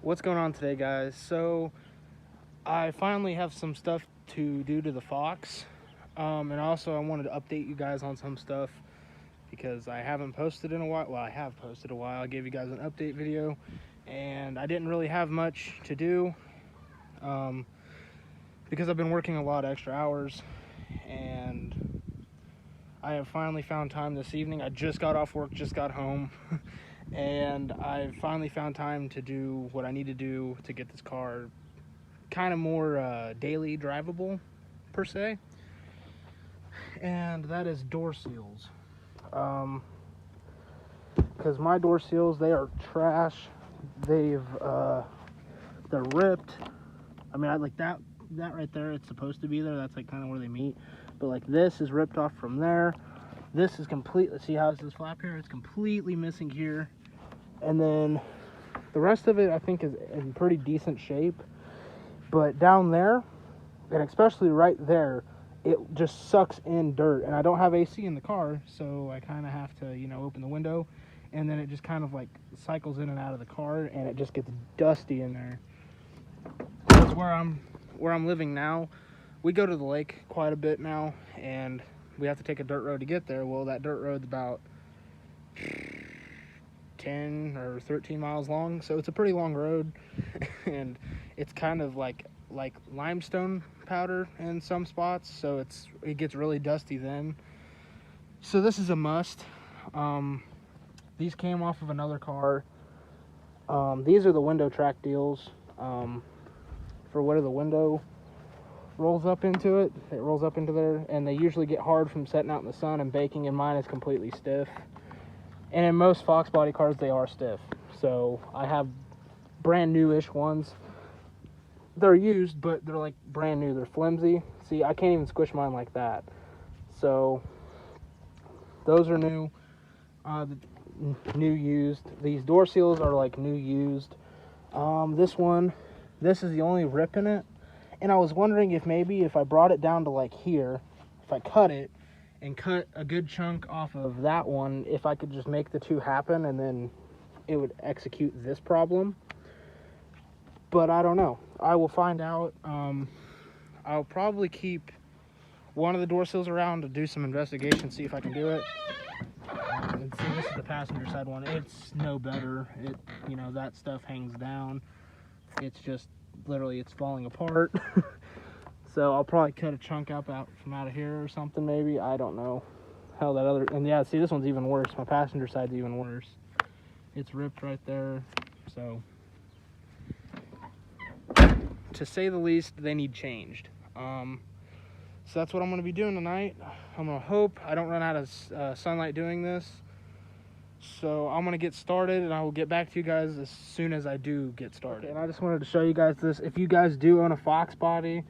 What's going on today, guys? So I finally have some stuff to do to the Fox, and also I wanted to update you guys on some stuff because I haven't posted in a while. Well, I have posted a while. I gave you guys an update video, and I didn't really have much to do um, because I've been working a lot of extra hours, and I have finally found time this evening. I just got off work, just got home. And I finally found time to do what I need to do to get this car kind of more daily drivable, per se. And that is door seals. Because my door seals, they are trash. They're ripped. I mean, I like that right there. It's supposed to be there. That's like kind of where they meet. But like this is ripped off from there. This is completely. See how this flap here? It's completely missing here. And then the rest of it, I think, is in pretty decent shape. But down there, and especially right there, it just sucks in dirt. And I don't have AC in the car, so I kind of have to, open the window. And then it just kind of like cycles in and out of the car, and it just gets dusty in there. Because where I'm living now, we go to the lake quite a bit now, and we have to take a dirt road to get there. Well, that dirt road's about 10 or 13 miles long, so it's a pretty long road. And it's kind of like limestone powder in some spots, so it gets really dusty then. So this is a must. These came off of another car. These are the window track deals, for where the window rolls up into it. It rolls up into there, and they usually get hard from setting out in the sun and baking, and mine is completely stiff. And in most Fox body cars, they are stiff. So I have brand new-ish ones. They're used, but they're like brand new. They're flimsy. See, I can't even squish mine like that. So those are new. New used. These door seals are like new used. This is the only rip in it. And I was wondering if maybe if I brought it down to like here, if I cut it and cut a good chunk off of that one, if I could just make the two happen, and then it would execute this problem. But I don't know. I will find out. I'll probably keep one of the door seals around to do some investigation, see if I can do it. And see, this is the passenger side one. It's no better. That stuff hangs down. It's just literally it's falling apart. So I'll probably cut a chunk out from out of here or something, maybe. I don't know. Hell, that other... And yeah, see, this one's even worse. My passenger side's even worse. It's ripped right there. So, to say the least, they need changed. So that's what I'm going to be doing tonight. I'm going to hope I don't run out of sunlight doing this. So I'm going to get started, and I will get back to you guys as soon as I do get started. Okay, and I just wanted to show you guys this. If you guys do own a Fox body,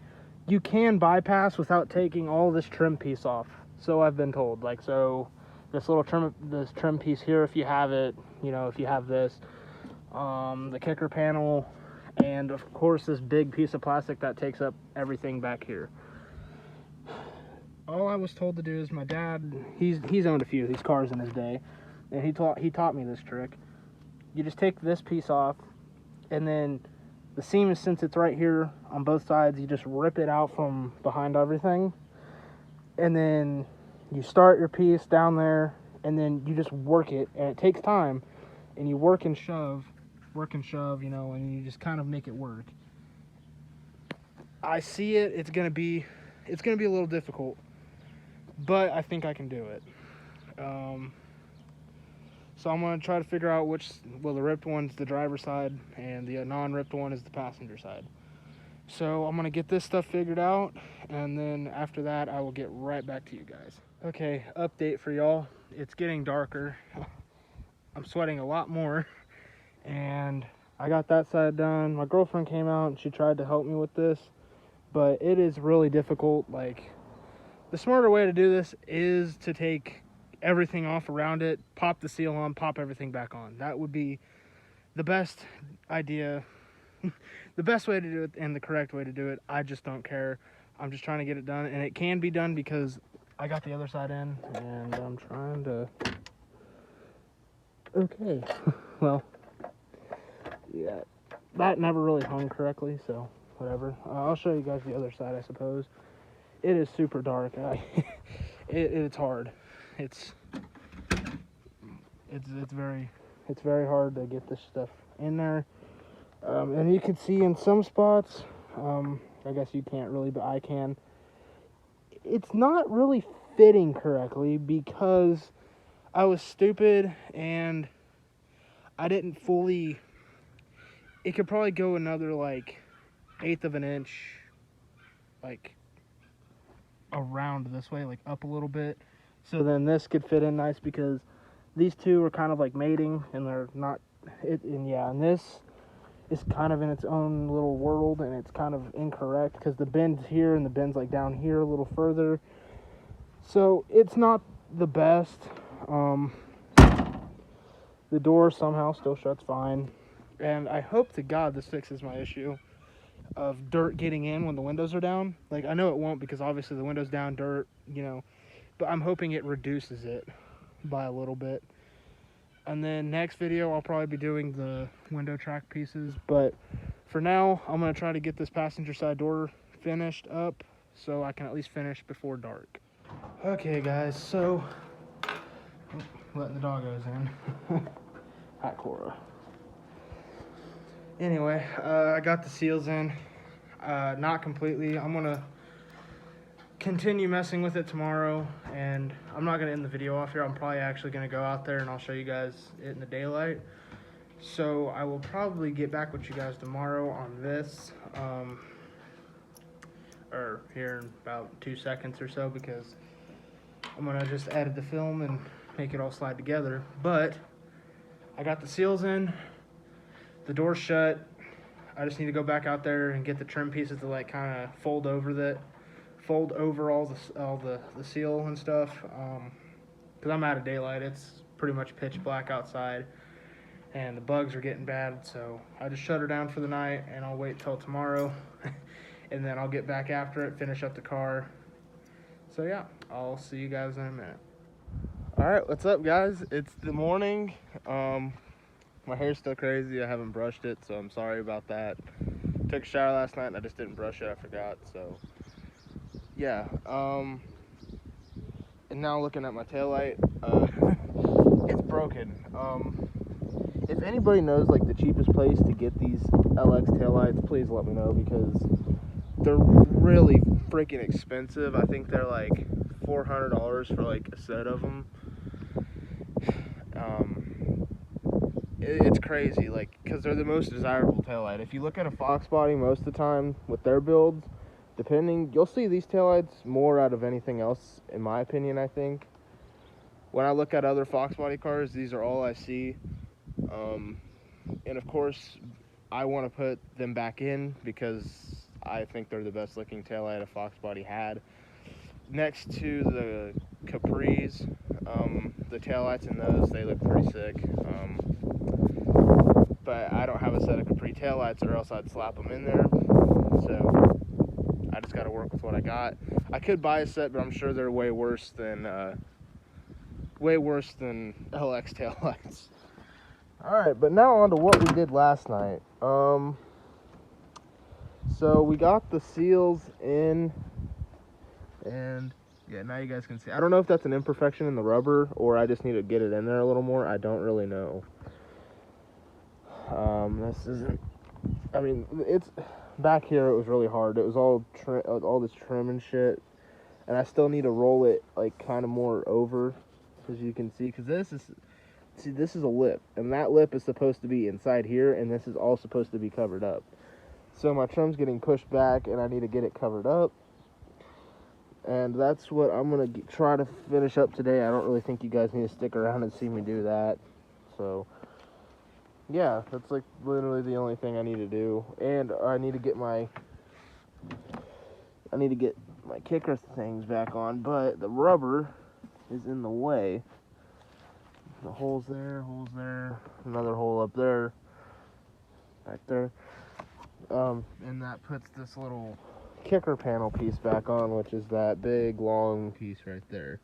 you can bypass without taking all this trim piece off. So I've been told. Like, so this little trim piece here, if you have it, if you have this, the kicker panel, and of course this big piece of plastic that takes up everything back here. All I was told to do is, my dad, he's owned a few of these cars in his day, and he taught me this trick. You just take this piece off, and then the seam, since it's right here on both sides, you just rip it out from behind everything, and then you start your piece down there, and then you just work it, and it takes time, and you work and shove, and you just kind of make it work. I see it. It's gonna be a little difficult, but I think I can do it. So I'm going to try to figure out the ripped one's the driver's side, and the non-ripped one is the passenger side. So I'm going to get this stuff figured out, and then after that, I will get right back to you guys. Okay, update for y'all. It's getting darker. I'm sweating a lot more, and I got that side done. My girlfriend came out, and she tried to help me with this, but it is really difficult. Like, the smarter way to do this is to take everything off around it, pop the seal on, pop everything back on. That would be the best idea, the best way to do it, and the correct way to do it. I just don't care. I'm just trying to get it done, and it can be done because I got the other side in, and I'm trying to... Okay. Well, yeah, that never really hung correctly, so whatever. I'll show you guys the other side, I suppose. It is super dark. It's hard. It's very hard to get this stuff in there. And you can see in some spots, I guess you can't really, but I can. It's not really fitting correctly because I was stupid and I didn't fully. It could probably go another like 1/8 of an inch, like around this way, like up a little bit. So then this could fit in nice because these two are kind of like mating and they're not. And this is kind of in its own little world and it's kind of incorrect because the bend's here and the bend's like down here a little further. So it's not the best. The door somehow still shuts fine. And I hope to God this fixes my issue of dirt getting in when the windows are down. Like, I know it won't because obviously the window's down, dirt, but I'm hoping it reduces it by a little bit. And then next video, I'll probably be doing the window track pieces. But for now, I'm going to try to get this passenger side door finished up so I can at least finish before dark. Okay, guys, so letting the doggos in. Hi, Cora. Anyway, I got the seals in. Not completely. I'm going to continue messing with it tomorrow, and I'm not going to end the video off here. I'm probably actually going to go out there and I'll show you guys it in the daylight. So I will probably get back with you guys tomorrow on this, or here in about 2 seconds or so, because I'm going to just edit the film and make it all slide together. But I got the seals in, the door's shut. I just need to go back out there and get the trim pieces to like kind of fold over all the seal and stuff, because I'm out of daylight. It's pretty much pitch black outside and the bugs are getting bad, so I just shut her down for the night and I'll wait till tomorrow and then I'll get back after it, finish up the car. So yeah, I'll see you guys in a minute. Alright, what's up, guys? It's the morning. My hair's still crazy. I haven't brushed it, so I'm sorry about that. Took a shower last night and I just didn't brush it. I forgot, so yeah. And now looking at my taillight, it's broken. If anybody knows like the cheapest place to get these LX taillights, please let me know, because they're really freaking expensive. I think they're like $400 for like a set of them. It's crazy, like, because they're the most desirable taillight. If you look at a Fox body most of the time with their builds, you'll see these taillights more out of anything else, in my opinion, I think. When I look at other Fox body cars, these are all I see. And of course, I want to put them back in because I think they're the best looking taillight a Fox body had. Next to the Capris, the taillights in those, they look pretty sick. But I don't have a set of Capri taillights, or else I'd slap them in there. So I just got to work with what I got. I could buy a set, but I'm sure they're way worse than LX taillights. Alright, but now on to what we did last night. So we got the seals in, and yeah, now you guys can see. I don't know if that's an imperfection in the rubber, or I just need to get it in there a little more. I don't really know. It's back here. It was really hard. It was all this trim and shit, and I still need to roll it like kind of more over, as you can see, because this is a lip, and that lip is supposed to be inside here, and this is all supposed to be covered up. So my trim's getting pushed back, and I need to get it covered up, and that's what I'm gonna try to finish up today. I don't really think you guys need to stick around and see me do that. So yeah, that's like literally the only thing I need to do. And I need to get my kicker things back on, but the rubber is in the way. The holes there, another hole up there, back there. And that puts this little kicker panel piece back on, which is that big long piece right there.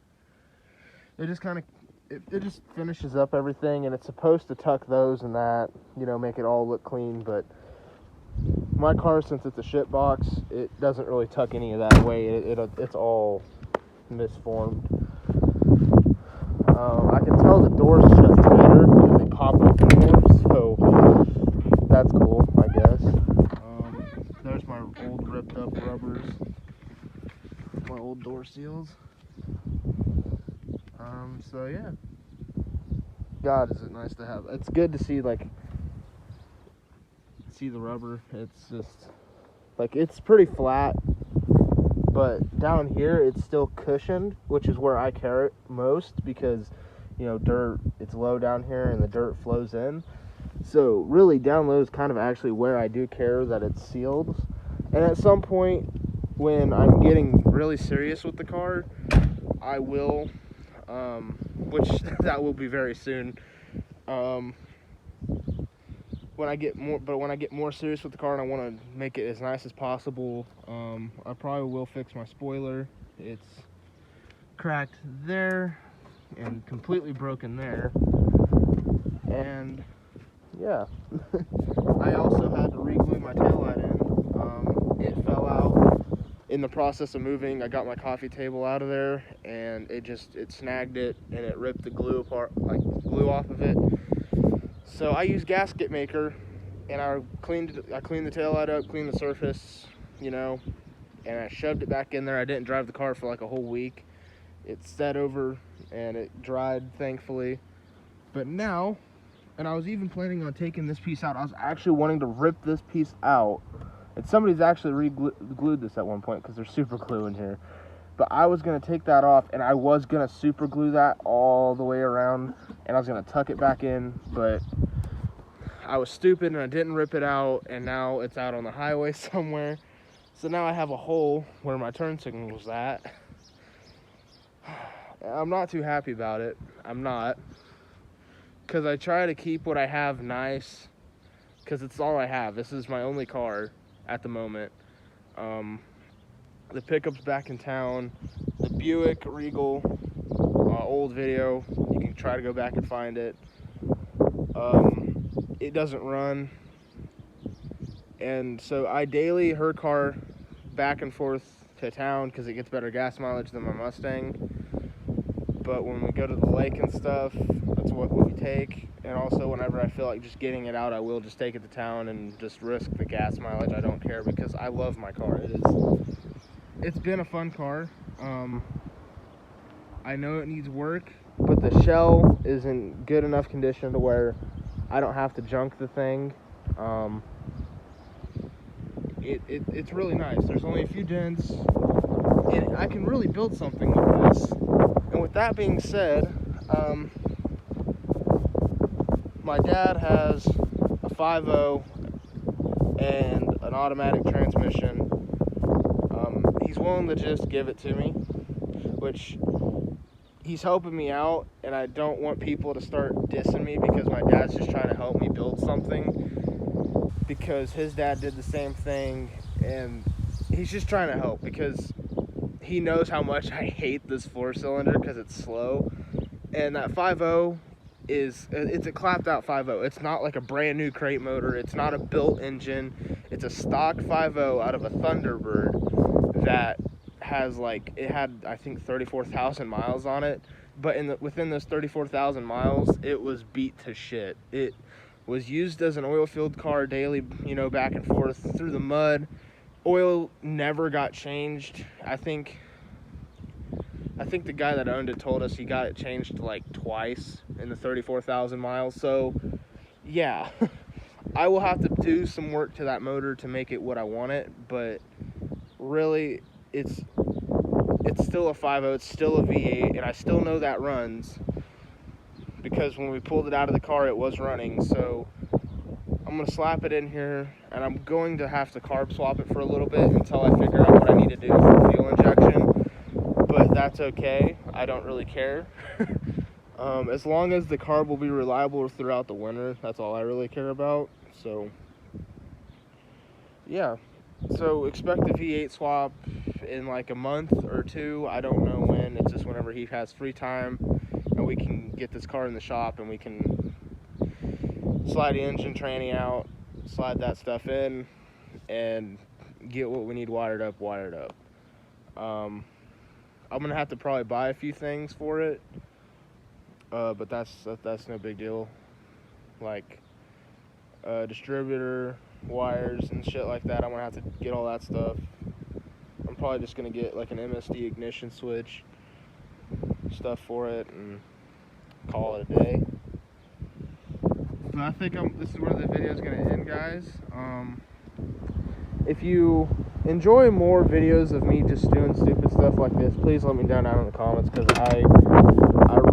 It just kind of it just finishes up everything, and it's supposed to tuck those and that, make it all look clean, but my car, since it's a shit box, it doesn't really tuck any of that away. It's all misformed. I can tell the doors shut tighter because they pop open more, so that's cool, I guess. There's my old ripped up rubbers, my old door seals. So yeah. God, is it nice to have. It's good to see the rubber. It's just like, it's pretty flat, but down here it's still cushioned, which is where I care it most, because dirt, it's low down here and the dirt flows in. So really down low is kind of actually where I do care that it's sealed. And at some point when I'm getting really serious with the car, I will, which that will be very soon. When I get more serious with the car and I want to make it as nice as possible, I probably will fix my spoiler. It's cracked there and completely broken there. And yeah, I also had to re-glue my taillight in. It fell out in the process of moving. I got my coffee table out of there, and it snagged it, and it ripped the glue apart, like glue off of it. So I used gasket maker, and I cleaned the taillight up, cleaned the surface, and I shoved it back in there. I didn't drive the car for like a whole week. It set over and it dried, thankfully. But now, and I was even planning on taking this piece out. I was actually wanting to rip this piece out. And somebody's actually re-glued this at one point because there's super glue in here. But I was going to take that off, and I was going to super glue that all the way around, and I was going to tuck it back in, but I was stupid and I didn't rip it out, and now it's out on the highway somewhere. So now I have a hole where my turn signal was at. I'm not too happy about it. I'm not. Because I try to keep what I have nice, because it's all I have. This is my only car at the moment. The pickup's back in town. The Buick Regal, old video, you can try to go back and find it. It doesn't run, and so I daily her car back and forth to town because it gets better gas mileage than my Mustang. But when we go to the lake and stuff, that's what we take. And also whenever I feel like just getting it out, I will just take it to town and just risk the gas mileage. I don't care, because I love my car. It's been a fun car. I know it needs work, but the shell is in good enough condition to where I don't have to junk the thing. It's really nice. There's only a few dents, and I can really build something with this. And with that being said, my dad has a 5.0 and an automatic transmission. He's willing to just give it to me, which he's helping me out, and I don't want people to start dissing me because my dad's just trying to help me build something, because his dad did the same thing, and he's just trying to help because he knows how much I hate this 4-cylinder because it's slow. And that 5.0 it's a clapped out 5.0. It's not like a brand new crate motor. It's not a built engine. It's a stock 5.0 out of a Thunderbird that has it had I think 34,000 miles on it. But within those 34,000 miles, it was beat to shit. It was used as an oil-filled car daily, back and forth through the mud. Oil never got changed. I think the guy that owned it told us he got it changed twice in the 34,000 miles. So, yeah, I will have to do some work to that motor to make it what I want it. But really, it's still a 5.0. It's still a V8, and I still know that runs because when we pulled it out of the car, it was running. So I'm going to slap it in here, and I'm going to have to carb swap it for a little bit until I figure out what I need to do for fuel injection. But that's okay. I don't really care. As long as the carb will be reliable throughout the winter, that's all I really care about. So, yeah. So expect a V8 swap in a month or two. I don't know when. It's just whenever he has free time, and we can get this car in the shop, and we can slide the engine tranny out, slide that stuff in, and get what we need wired up. I'm gonna have to probably buy a few things for it, but that's no big deal. Like distributor, wires, and shit like that. I'm gonna have to get all that stuff. I'm probably just gonna get like an MSD ignition switch stuff for it and call it a day. But I think this is where the video is gonna end, guys. If you enjoy more videos of me just doing stupid stuff like this, please let me down in the comments, because I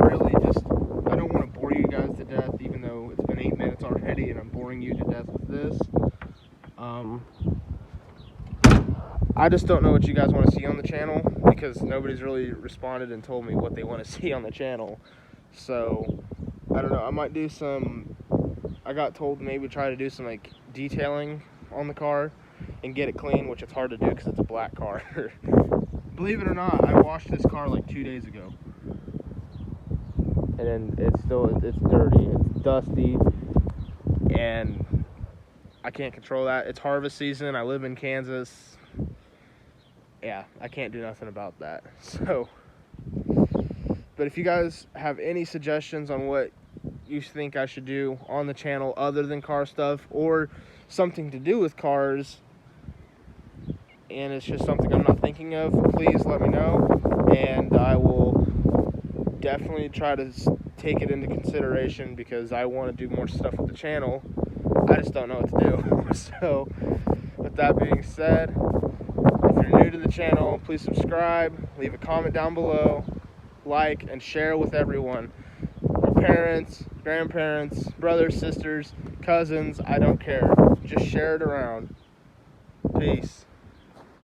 really just, I don't want to bore you guys to death, even though it's been 8 minutes already and I'm boring you to death with this. I just don't know what you guys want to see on the channel, because nobody's really responded and told me what they want to see on the channel. So I don't know, I might do some, I got told maybe try to do some like detailing on the car and get it clean, which it's hard to do because it's a black car. Believe it or not, I washed this car like 2 days ago, and it's dirty, it's dusty, and I can't control that. It's harvest season, I live in Kansas. Yeah, I can't do nothing about that. So, but if you guys have any suggestions on what you think I should do on the channel other than car stuff, or something to do with cars, and it's just something I'm not thinking of, please let me know, and I will definitely try to take it into consideration, because I want to do more stuff with the channel. I just don't know what to do. So with that being said, if you're new to the channel, please subscribe, leave a comment down below, like and share with everyone. Your parents, grandparents, brothers, sisters, cousins, I don't care. Just share it around. Peace.